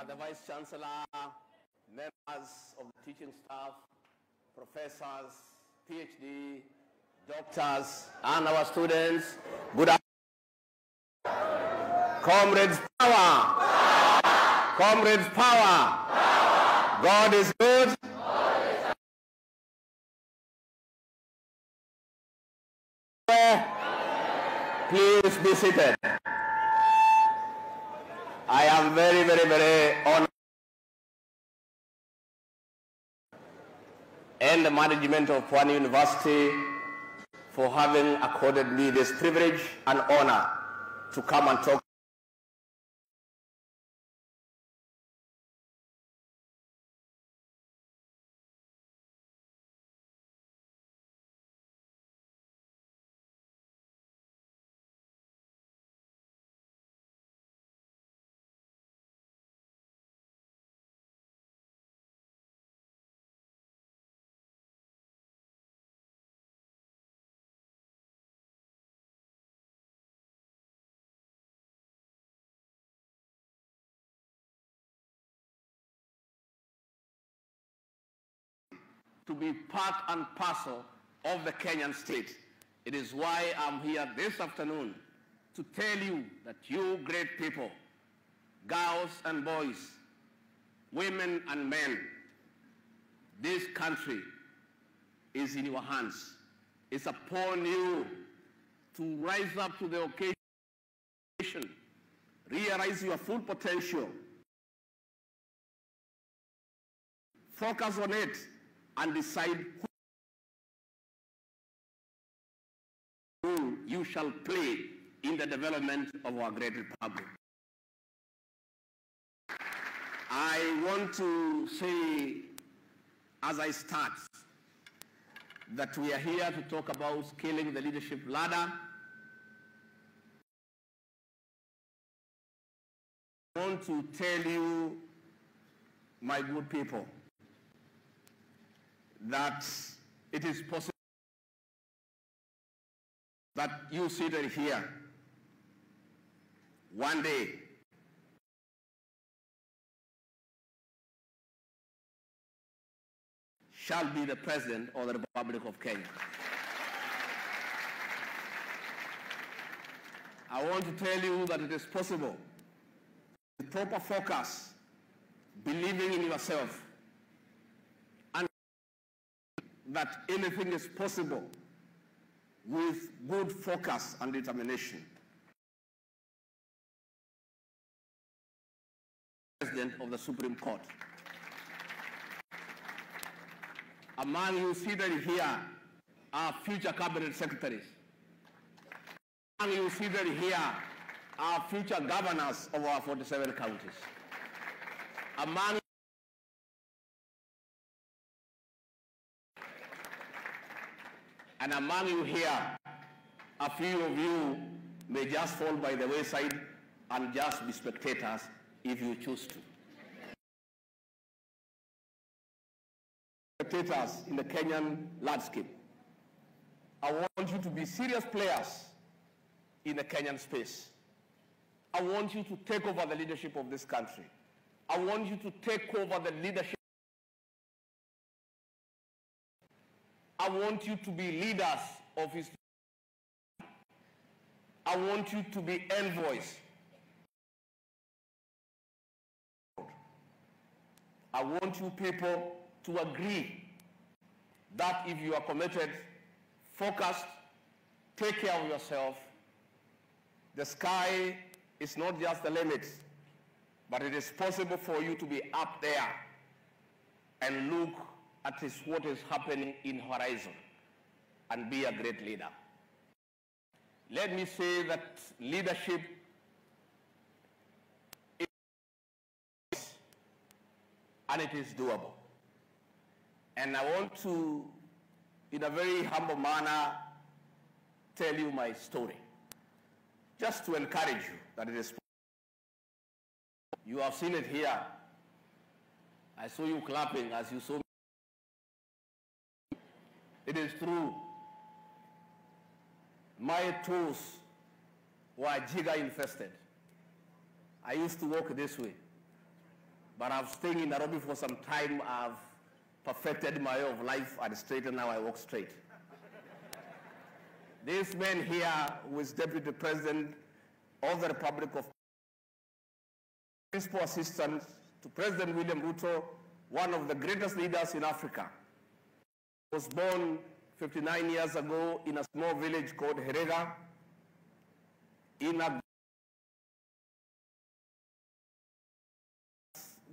the Vice Chancellor, members of the teaching staff, professors, PhD, doctors, and our students, good afternoon. Comrades, power! Comrades, power! God is good. Please be seated. I am very, very, very honored and the management of Pwani University for having accorded me this privilege and honor to come and talk to be part and parcel of the Kenyan state. It is why I'm here this afternoon to tell you that you great people, girls and boys, women and men, this country is in your hands. It's upon you to rise up to the occasion, realize your full potential, focus on it, and decide who you shall play in the development of our great republic. I want to say, as I start, that we are here to talk about scaling the leadership ladder. I want to tell you, my good people, that it is possible that you seated here one day shall be the President of the Republic of Kenya. I want to tell you that it is possible. With proper focus, believing in yourself, that anything is possible with good focus and determination. President of the Supreme Court. Among you seated here are future cabinet secretaries. Among you seated here are future governors of our 47 counties. Among And among you here, a few of you may just fall by the wayside and just be spectators if you choose to. Spectators in the Kenyan landscape. I want you to be serious players in the Kenyan space. I want you to take over the leadership of this country. I want you to take over the leadership. I want you to be leaders of his. I want you to be envoys. I want you people to agree that if you are committed, focused, take care of yourself, the sky is not just the limit, but it is possible for you to be up there and look at what is happening in horizon and be a great leader. Let me say that leadership is, and it is doable. And I want to, in a very humble manner, tell you my story, just to encourage you that it is possible. You have seen it here. I saw you clapping as you saw me. It is true. My toes were jigger infested. I used to walk this way. But I've stayed in Nairobi for some time. I've perfected my way of life and straight, and now I walk straight. This man here, who is Deputy President of the Republic of Principal Assistant to President William Ruto, one of the greatest leaders in Africa, was born 59 years ago in a small village called Herega,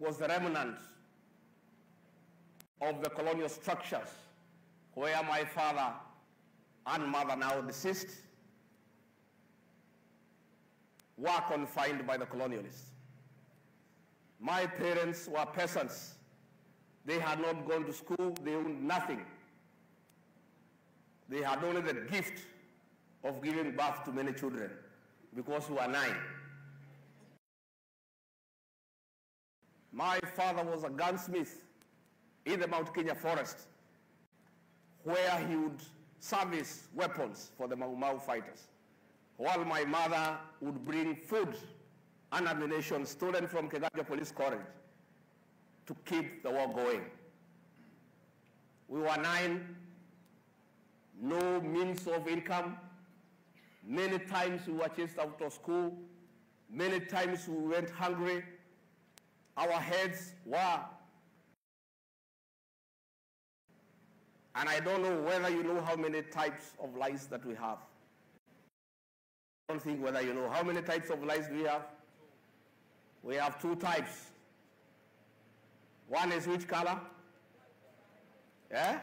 was the remnant of the colonial structures where my father and mother, now deceased, were confined by the colonialists. My parents were peasants. They had not gone to school. They owned nothing. They had only the gift of giving birth to many children because we were 9. My father was a gunsmith in the Mount Kenya forest where he would service weapons for the Mau Mau fighters, while my mother would bring food and ammunition stolen from Kegaja Police College to keep the war going. We were 9, no means of income. Many times we were chased out of school. Many times we went hungry. Our heads were, and I don't know whether you know how many types of lies that we have. I don't think whether you know how many types of lies we have. We have 2 types. One is which color? Yeah?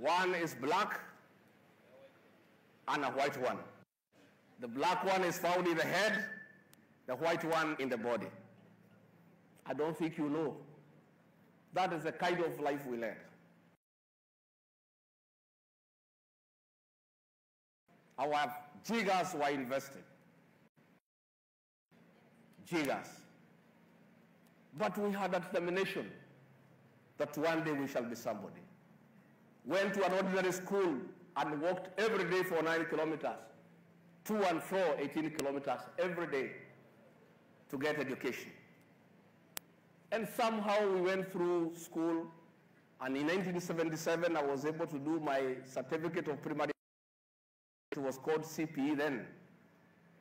One is black and a white one. The black one is found in the head, the white one in the body. I don't think you know. That is the kind of life we led. Our jiggers were invested. Jiggers. But we had a determination that one day we shall be somebody. Went to an ordinary school and walked every day for 9 kilometers, to and fro 18 kilometers every day to get education. And somehow we went through school, and in 1977 I was able to do my certificate of primary. It was called CPE then,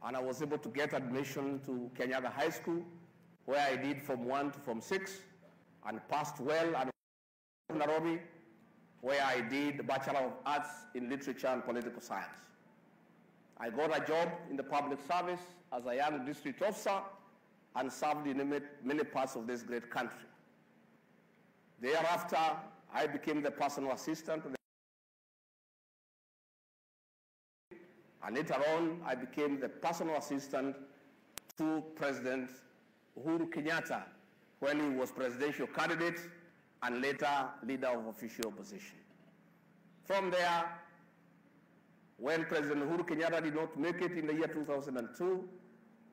and I was able to get admission to Kenyatta High School, where I did from 1 to from 6, and passed well, and Nairobi, where I did Bachelor of Arts in Literature and Political Science. I got a job in the public service as a young district officer and served in many parts of this great country. Thereafter, I became the personal assistant to and later on, I became the personal assistant to President Uhuru Kenyatta when he was presidential candidate and later leader of official opposition. From there, when President Uhuru Kenyatta did not make it in the year 2002,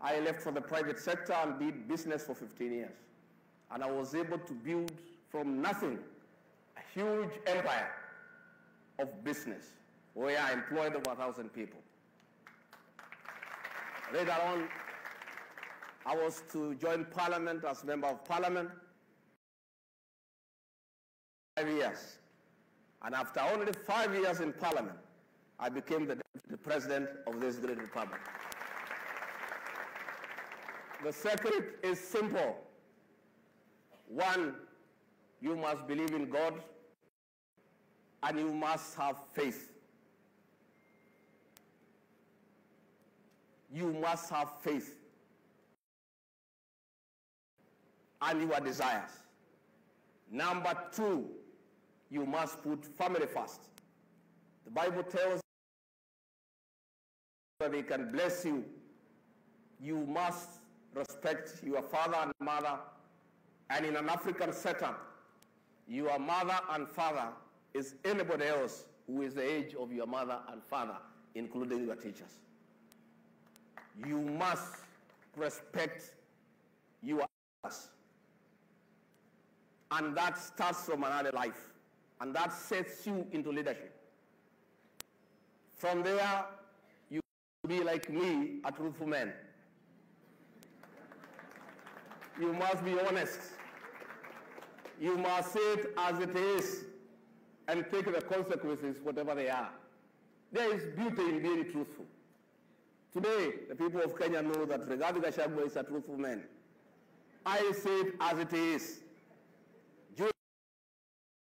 I left for the private sector and did business for 15 years. And I was able to build from nothing a huge empire of business where I employed over 1,000 people. Later on, I was to join Parliament as Member of Parliament. 5 years. And after only 5 years in Parliament, I became the Deputy President of this great republic. The secret is simple. 1, you must believe in God, and you must have faith. You must have faith and your desires. Number 2, you must put family first. The Bible tells that they can bless you. You must respect your father and mother. And in an African setup, your mother and father is anybody else who is the age of your mother and father, including your teachers. You must respect your elders. And that starts from another life. And that sets you into leadership. From there, you be like me, a truthful man. you must be honest. You must say it as it is and take the consequences, whatever they are. There is beauty in being truthful. Today, the people of Kenya know that Rigathi Gachagua is a truthful man. I say it as it is. During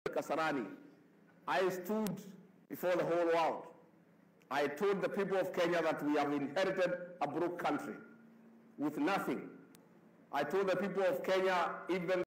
Kasarani, I stood before the whole world. I told the people of Kenya that we have inherited a broke country with nothing. I told the people of Kenya, even